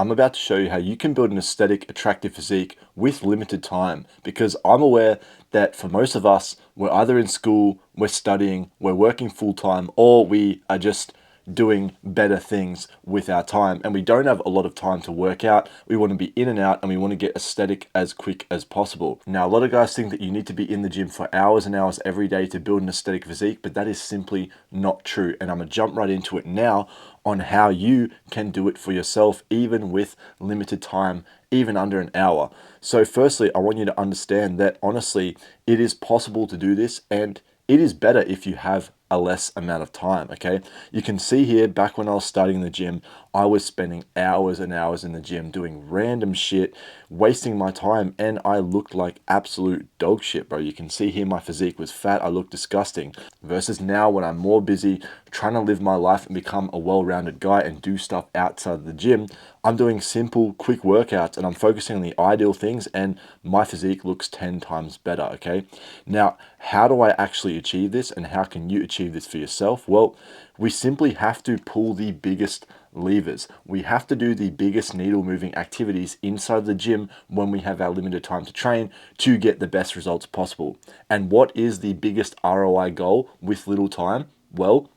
I'm about to show you how you can build an aesthetic, attractive physique with limited time, because I'm aware that for most of us, we're either in school, we're studying, we're working full time, or we are just doing better things with our time, and we don't have a lot of time to work out. We want to be in and out, and we want to get aesthetic as quick as possible. Now, a lot of guys think that you need to be in the gym for hours and hours every day to build an aesthetic physique, but that is simply not true. And I'm gonna jump right into it now on how you can do it for yourself, even with limited time, even under an hour. So firstly, I want you to understand that honestly, it is possible to do this, and it is better if you have a less amount of time, okay? You can see here, back when I was starting in the gym, I was spending hours and hours in the gym doing random shit, wasting my time, and I looked like absolute dog shit, bro. You can see here my physique was fat, I looked disgusting. Versus now, when I'm more busy trying to live my life and become a well-rounded guy and do stuff outside of the gym, I'm doing simple, quick workouts, and I'm focusing on the ideal things, and my physique looks 10 times better, okay? Now, how do I actually achieve this, and how can you achieve this for yourself? Well, we simply have to pull the biggest levers. We have to do the biggest needle moving activities inside the gym when we have our limited time to train to get the best results possible. And what is the biggest ROI goal with little time? Well,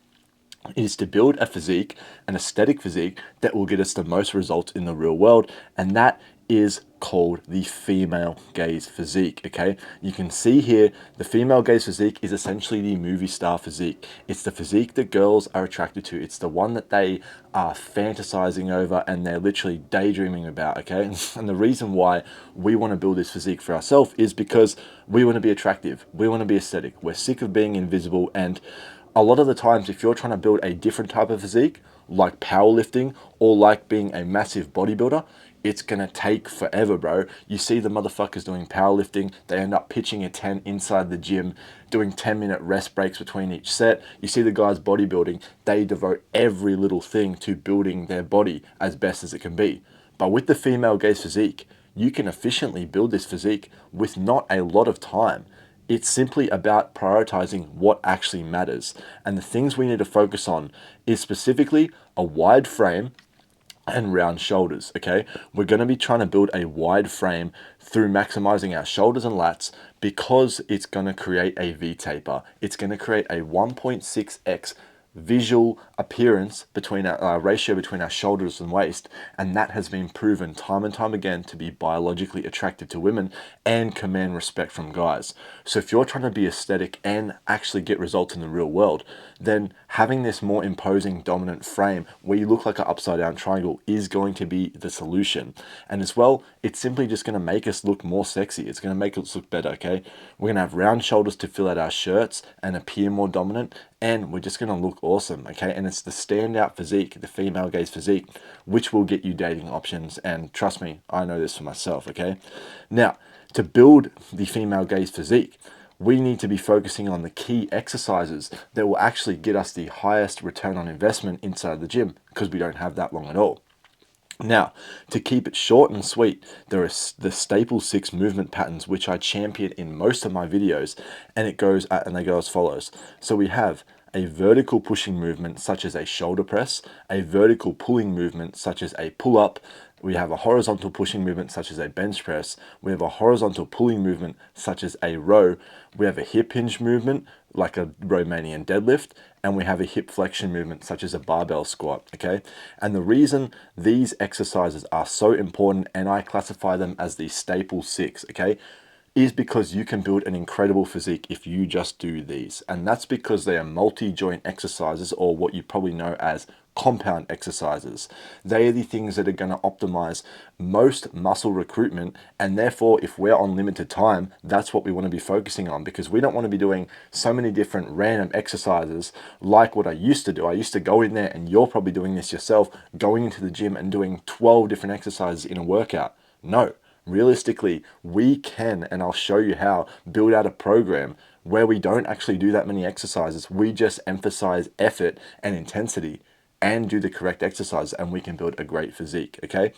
it is to build a physique, an aesthetic physique that will get us the most results in the real world, and that is called the female gaze physique, okay? You can see here, the female gaze physique is essentially the movie star physique. It's the physique that girls are attracted to. It's the one that they are fantasizing over and they're literally daydreaming about, okay? And the reason why we want to build this physique for ourselves is because we want to be attractive. We want to be aesthetic. We're sick of being invisible, and a lot of the times, if you're trying to build a different type of physique, like powerlifting or like being a massive bodybuilder, it's gonna take forever, bro. You see the motherfuckers doing powerlifting, they end up pitching a tent inside the gym, doing 10-minute rest breaks between each set. You see the guys bodybuilding, they devote every little thing to building their body as best as it can be. But with the female gaze physique, you can efficiently build this physique with not a lot of time. It's simply about prioritizing what actually matters. And the things we need to focus on is specifically a wide frame and round shoulders, okay? We're going to be trying to build a wide frame through maximizing our shoulders and lats, because it's going to create a V-taper. It's going to create a 1.6x visual appearance between our ratio between our shoulders and waist, and that has been proven time and time again to be biologically attractive to women and command respect from guys. So if you're trying to be aesthetic and actually get results in the real world, then having this more imposing dominant frame where you look like an upside down triangle is going to be the solution. And as well, it's simply just going to make us look more sexy. It's going to make us look better, okay? We're going to have round shoulders to fill out our shirts and appear more dominant, and we're just going to look awesome, okay? And it's the standout physique, the female gaze physique, which will get you dating options. And trust me, I know this for myself, okay? Now, to build the female gaze physique, we need to be focusing on the key exercises that will actually get us the highest return on investment inside the gym, because we don't have that long at all. Now, to keep it short and sweet, there are the staple 6 movement patterns, which I champion in most of my videos, and they go as follows. So we have a vertical pushing movement such as a shoulder press, a vertical pulling movement such as a pull-up, we have a horizontal pushing movement such as a bench press, we have a horizontal pulling movement such as a row, we have a hip hinge movement like a Romanian deadlift, and we have a hip flexion movement such as a barbell squat, okay? And the reason these exercises are so important, and I classify them as the staple 6, okay, is because you can build an incredible physique if you just do these. And that's because they are multi-joint exercises, or what you probably know as compound exercises. They are the things that are going to optimize most muscle recruitment, and therefore if we're on limited time, that's what we want to be focusing on, because we don't want to be doing so many different random exercises like what I used to do. I used to go in there, and you're probably doing this yourself, going into the gym and doing 12 different exercises in a workout. No. Realistically, we can, and I'll show you how, build out a program where we don't actually do that many exercises. We just emphasize effort and intensity and do the correct exercise, and we can build a great physique, okay?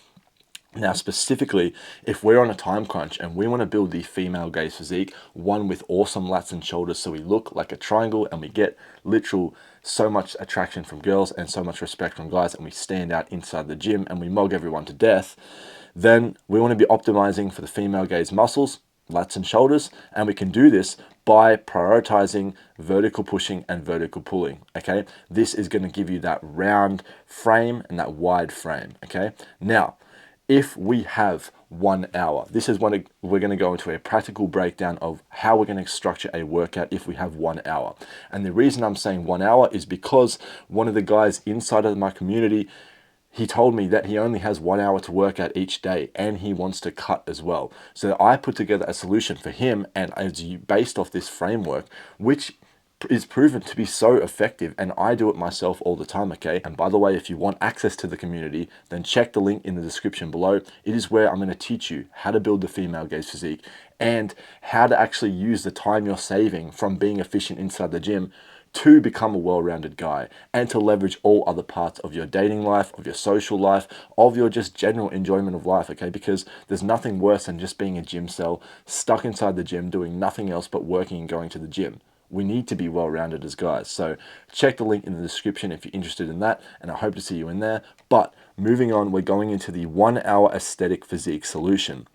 Now, specifically, if we're on a time crunch and we want to build the female gaze physique, one with awesome lats and shoulders so we look like a triangle and we get literal so much attraction from girls and so much respect from guys and we stand out inside the gym and we mug everyone to death, then we want to be optimizing for the female gaze muscles, lats and shoulders, and we can do this by prioritizing vertical pushing and vertical pulling. Okay, this is going to give you that round frame and that wide frame. Okay, now if we have 1 hour, this is when we're going to go into a practical breakdown of how we're going to structure a workout if we have 1 hour. And the reason I'm saying 1 hour is because one of the guys inside of my community, he told me that he only has 1 hour to work out each day and he wants to cut as well. So I put together a solution for him, and based off this framework, which is proven to be so effective, and I do it myself all the time. Okay, and by the way, if you want access to the community, then check the link in the description below. It is where I'm going to teach you how to build the female gaze physique and how to actually use the time you're saving from being efficient inside the gym to become a well-rounded guy and to leverage all other parts of your dating life, of your social life, of your just general enjoyment of life. Okay, because there's nothing worse than just being a gym cell stuck inside the gym doing nothing else but working and going to the gym. We need to be well-rounded as guys. So check the link in the description if you're interested in that, and I hope to see you in there. But moving on, we're going into the 1 hour aesthetic physique solution.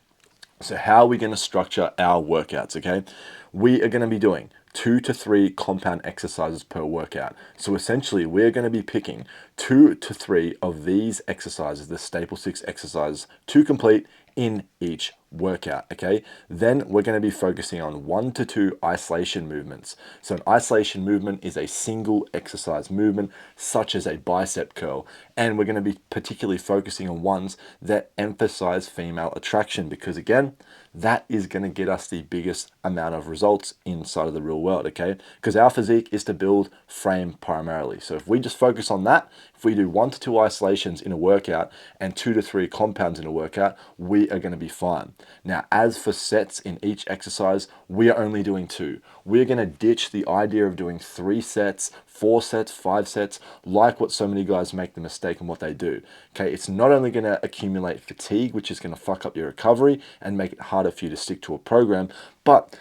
So how are we going to structure our workouts? Okay, we are going to be doing 2 to 3 compound exercises per workout. So essentially we're going to be picking 2 to 3 of these exercises, the staple 6 exercises, to complete in each workout. Okay, then we're going to be focusing on 1 to 2 isolation movements. So an isolation movement is a single exercise movement such as a bicep curl, and we're going to be particularly focusing on ones that emphasize female attraction, because again, that is going to get us the biggest amount of results inside of the real world. Okay, because our physique is to build frame primarily. So if we just focus on that, if we do 1 to 2 isolations in a workout and 2 to 3 compounds in a workout, we are going to be fine. Now, as for sets in each exercise, we are only doing 2. We're going to ditch the idea of doing 3 sets, 4 sets, 5 sets, like what so many guys make the mistake in what they do. Okay, it's not only going to accumulate fatigue, which is going to fuck up your recovery and make it harder for you to stick to a program, but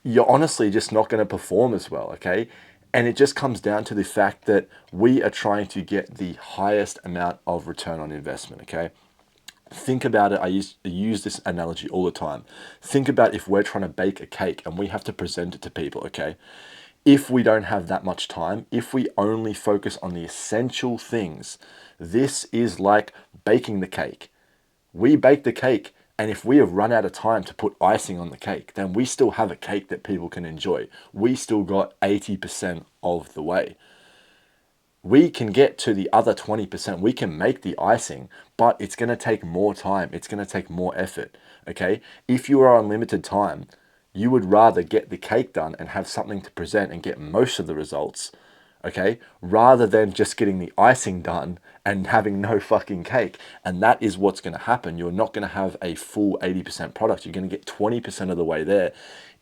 you're honestly just not going to perform as well. Okay, and it just comes down to the fact that we are trying to get the highest amount of return on investment. Okay, think about it. I use this analogy all the time. Think about if we're trying to bake a cake and we have to present it to people. Okay, if we don't have that much time, if we only focus on the essential things, this is like baking the cake. We bake the cake, and if we have run out of time to put icing on the cake, then we still have a cake that people can enjoy. We still got 80% of the way. We can get to the other 20%. We can make the icing, but it's going to take more time. It's going to take more effort. Okay, if you are on limited time, you would rather get the cake done and have something to present and get most of the results, okay, rather than just getting the icing done and having no fucking cake. And that is what's going to happen. You're not going to have a full 80% product. You're going to get 20% of the way there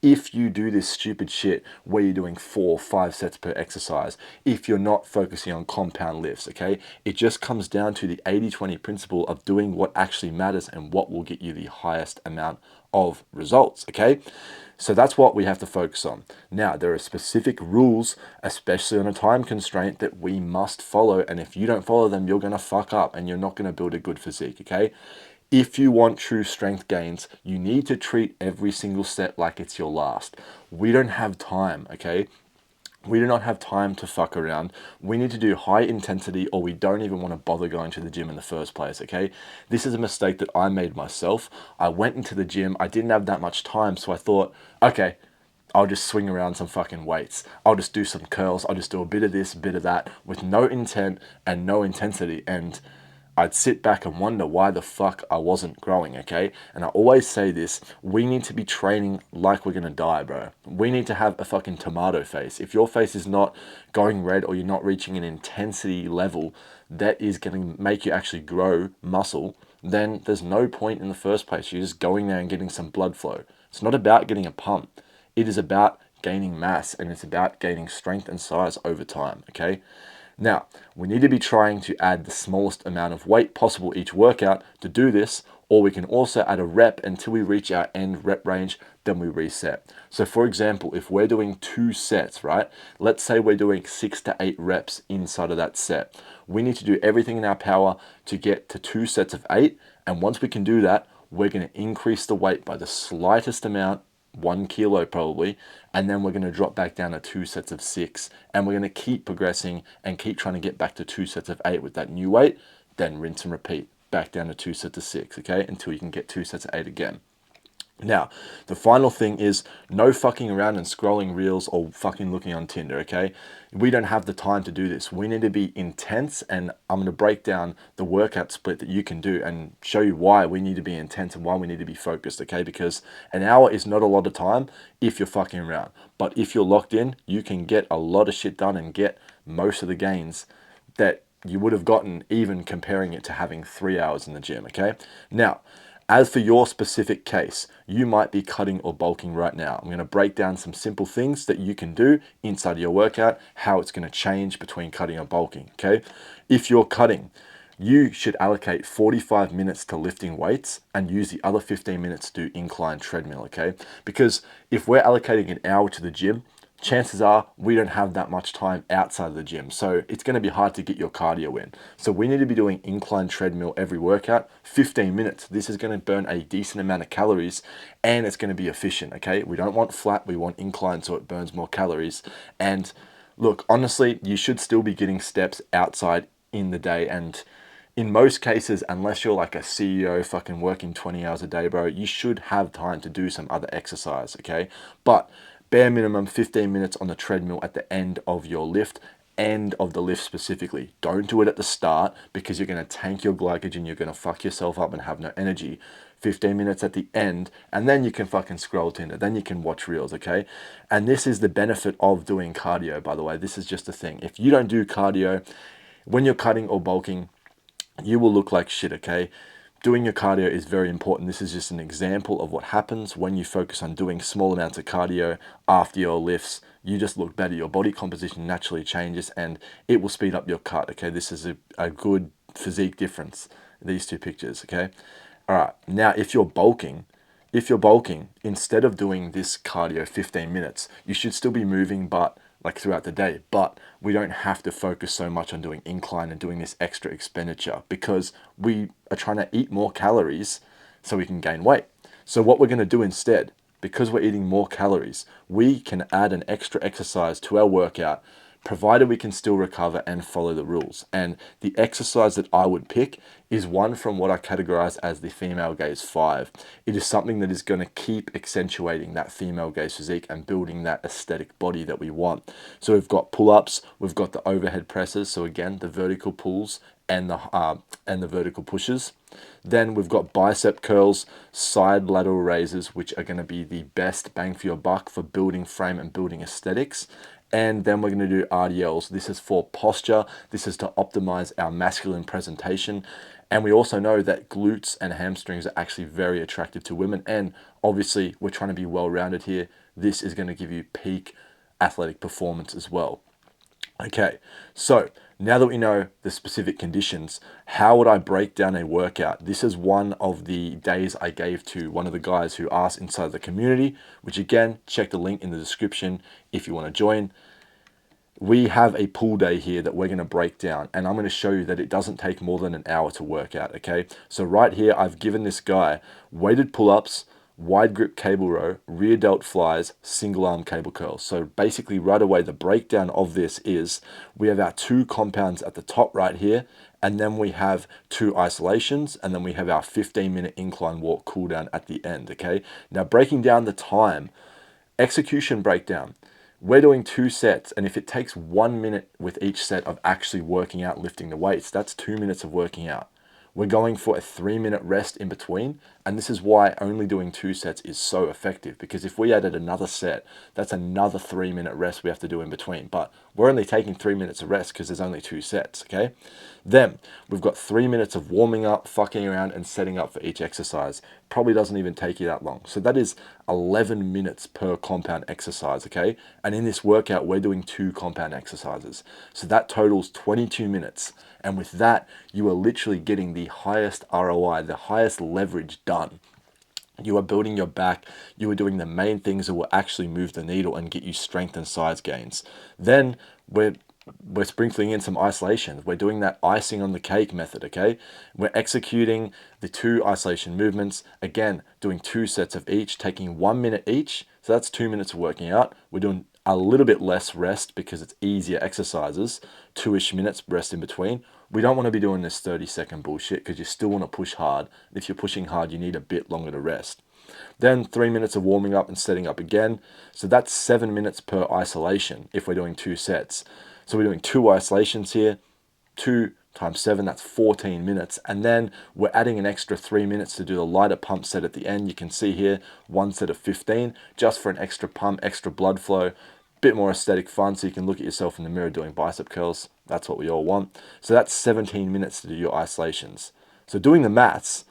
if you do this stupid shit where you're doing 4 or 5 sets per exercise, if you're not focusing on compound lifts. Okay, it just comes down to the 80-20 principle of doing what actually matters and what will get you the highest amount of results. Okay, so that's what we have to focus on. Now, there are specific rules, especially on a time constraint, that we must follow, and if you don't follow them, you're going to fuck up and you're not going to build a good physique. Okay, if you want true strength gains, you need to treat every single set like it's your last. We don't have time. Okay, we do not have time to fuck around. We need to do high intensity, or we don't even want to bother going to the gym in the first place. Okay, this is a mistake that I made myself. I went into the gym, I didn't have that much time, so I thought, okay, I'll just swing around some fucking weights. I'll just do some curls. I'll just do a bit of this, a bit of that, with no intent and no intensity. And I'd sit back and wonder why the fuck I wasn't growing. Okay, and I always say this: we need to be training like we're gonna die, bro. We need to have a fucking tomato face. If your face is not going red, or you're not reaching an intensity level that is going to make you actually grow muscle, then there's no point in the first place. You're just going there and getting some blood flow. It's not about getting a pump. It is about gaining mass, and it's about gaining strength and size over time. Okay, now we need to be trying to add the smallest amount of weight possible each workout. To do this, or we can also add a rep until we reach our end rep range, then we reset. So for example, if we're doing 2 sets, right? Let's say we're doing 6 to 8 reps inside of that set. We need to do everything in our power to get to 2 sets of 8. And once we can do that, we're going to increase the weight by the slightest amount, 1 kilo probably, and then we're going to drop back down to 2 sets of 6, and we're going to keep progressing and keep trying to get back to 2 sets of 8 with that new weight, then rinse and repeat back down to 2 sets of 6, okay, until you can get 2 sets of 8 again. Now, the final thing is no fucking around and scrolling reels or fucking looking on Tinder, okay? We don't have the time to do this. We need to be intense, and I'm going to break down the workout split that you can do and show you why we need to be intense and why we need to be focused, okay? Because an hour is not a lot of time if you're fucking around. But if you're locked in, you can get a lot of shit done and get most of the gains that you would have gotten even comparing it to having 3 hours in the gym, okay? Now, as for your specific case, you might be cutting or bulking right now. I'm going to break down some simple things that you can do inside of your workout, how it's going to change between cutting or bulking, okay? If you're cutting, you should allocate 45 minutes to lifting weights and use the other 15 minutes to do incline treadmill, okay? Because if we're allocating an hour to the gym, chances are we don't have that much time outside of the gym. So it's going to be hard to get your cardio in. So we need to be doing incline treadmill every workout, 15 minutes. This is going to burn a decent amount of calories and it's going to be efficient, okay? We don't want flat, we want incline so it burns more calories. And look, honestly, you should still be getting steps outside in the day, and in most cases, unless you're like a CEO fucking working 20 hours a day, bro, you should have time to do some other exercise, okay? But bare minimum 15 minutes on the treadmill at the end of your lift, end of the lift specifically. Don't do it at the start because you're going to tank your glycogen, you're going to fuck yourself up and have no energy. 15 minutes at the end, and then you can fucking scroll Tinder, then you can watch reels, okay? And this is the benefit of doing cardio, by the way. This is just a thing. If you don't do cardio, when you're cutting or bulking, you will look like shit, okay? Doing your cardio is very important. This is just an example of what happens when you focus on doing small amounts of cardio after your lifts. You just look better. Your body composition naturally changes and it will speed up your cut, okay? This is a good physique difference, these two pictures, okay? All right, now if you're bulking, instead of doing this cardio 15 minutes, you should still be moving, but like throughout the day, but we don't have to focus so much on doing incline and doing this extra expenditure because we are trying to eat more calories so we can gain weight. So what we're going to do instead, because we're eating more calories, we can add an extra exercise to our workout, provided we can still recover and follow the rules. And the exercise that I would pick is one from what I categorize as the female gaze 5. It is something that is going to keep accentuating that female gaze physique and building that aesthetic body that we want. So we've got pull-ups, we've got the overhead presses, so again, the vertical pulls and the vertical pushes. Then we've got bicep curls, side lateral raises, which are going to be the best bang for your buck for building frame and building aesthetics. And then we're going to do RDLs. This is for posture. This is to optimize our masculine presentation. And we also know that glutes and hamstrings are actually very attractive to women. And obviously, we're trying to be well-rounded here. This is going to give you peak athletic performance as well. Okay, so now that we know the specific conditions, how would I break down a workout? This is one of the days I gave to one of the guys who asked inside the community, which again, check the link in the description if you want to join. We have a pull day here that we're going to break down, and I'm going to show you that it doesn't take more than an hour to work out, okay? So right here, I've given this guy weighted pull-ups, wide grip cable row, rear delt flies, single arm cable curls. So basically right away, the breakdown of this is we have our 2 compounds at the top right here, and then we have 2 isolations, and then we have our 15-minute incline walk cool down at the end, okay? Now breaking down the time, execution breakdown. We're doing 2 sets, and if it takes 1 minute with each set of actually working out, lifting the weights, that's 2 minutes of working out. We're going for a 3-minute rest in between, and this is why only doing 2 sets is so effective, because if we added another set, that's another 3-minute rest we have to do in between, but we're only taking 3 minutes of rest because there's only 2 sets, okay? Then we've got 3 minutes of warming up, fucking around, and setting up for each exercise. Probably doesn't even take you that long. So that is 11 minutes per compound exercise, okay? And in this workout, we're doing 2 compound exercises. So that totals 22 minutes. And with that, you are literally getting the highest ROI, the highest leverage done. You are building your back, you are doing the main things that will actually move the needle and get you strength and size gains. Then we're sprinkling in some isolation. We're doing that icing on the cake method, okay? We're executing the 2 isolation movements, again, doing 2 sets of each, taking 1 minute each. So that's 2 minutes of working out. We're doing a little bit less rest because it's easier exercises, 2-ish minutes rest in between. We don't want to be doing this 30-second bullshit because you still want to push hard. If you're pushing hard, you need a bit longer to rest. Then 3 minutes of warming up and setting up again. So that's 7 minutes per isolation if we're doing 2 sets. So we're doing 2 isolations here, 2 times 7, that's 14 minutes. And then we're adding an extra 3 minutes to do the lighter pump set at the end. You can see here, 1 set of 15, just for an extra pump, extra blood flow, bit more aesthetic fun so you can look at yourself in the mirror doing bicep curls. That's what we all want. So that's 17 minutes to do your isolations. So doing the maths,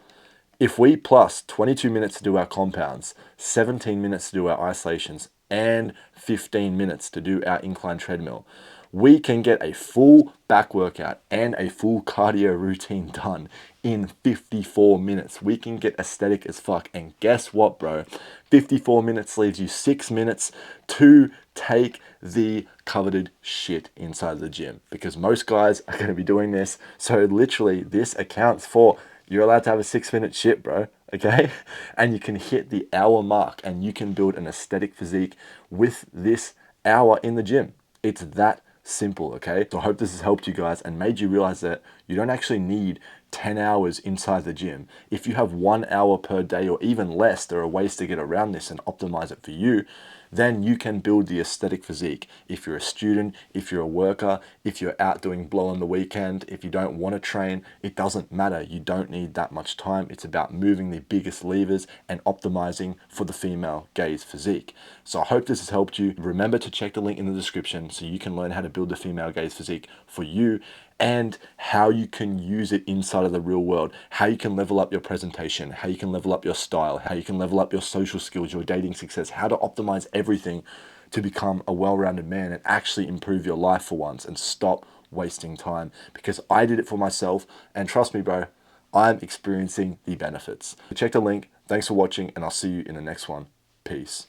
if we plus 22 minutes to do our compounds, 17 minutes to do our isolations, and 15 minutes to do our incline treadmill, we can get a full back workout and a full cardio routine done in 54 minutes. We can get aesthetic as fuck. And guess what, bro? 54 minutes leaves you 6 minutes to take the coveted shit inside the gym, because most guys are going to be doing this. So literally this accounts for, you're allowed to have a 6-minute shit, bro, okay? And you can hit the hour mark and you can build an aesthetic physique with this hour in the gym. It's that simple, okay? So I hope this has helped you guys and made you realize that you don't actually need 10 hours inside the gym. If you have 1 hour per day or even less, there are ways to get around this and optimize it for you. Then you can build the aesthetic physique. If you're a student, if you're a worker, if you're out doing blow on the weekend, if you don't want to train, it doesn't matter. You don't need that much time. It's about moving the biggest levers and optimizing for the female gaze physique. So I hope this has helped you. Remember to check the link in the description so you can learn how to build the female gaze physique for you and how you can use it inside of the real world, how you can level up your presentation, how you can level up your style, how you can level up your social skills, your dating success, how to optimize everything to become a well-rounded man and actually improve your life for once and stop wasting time. Because I did it for myself, and trust me, bro, I'm experiencing the benefits. Check the link. Thanks for watching, and I'll see you in the next one. Peace.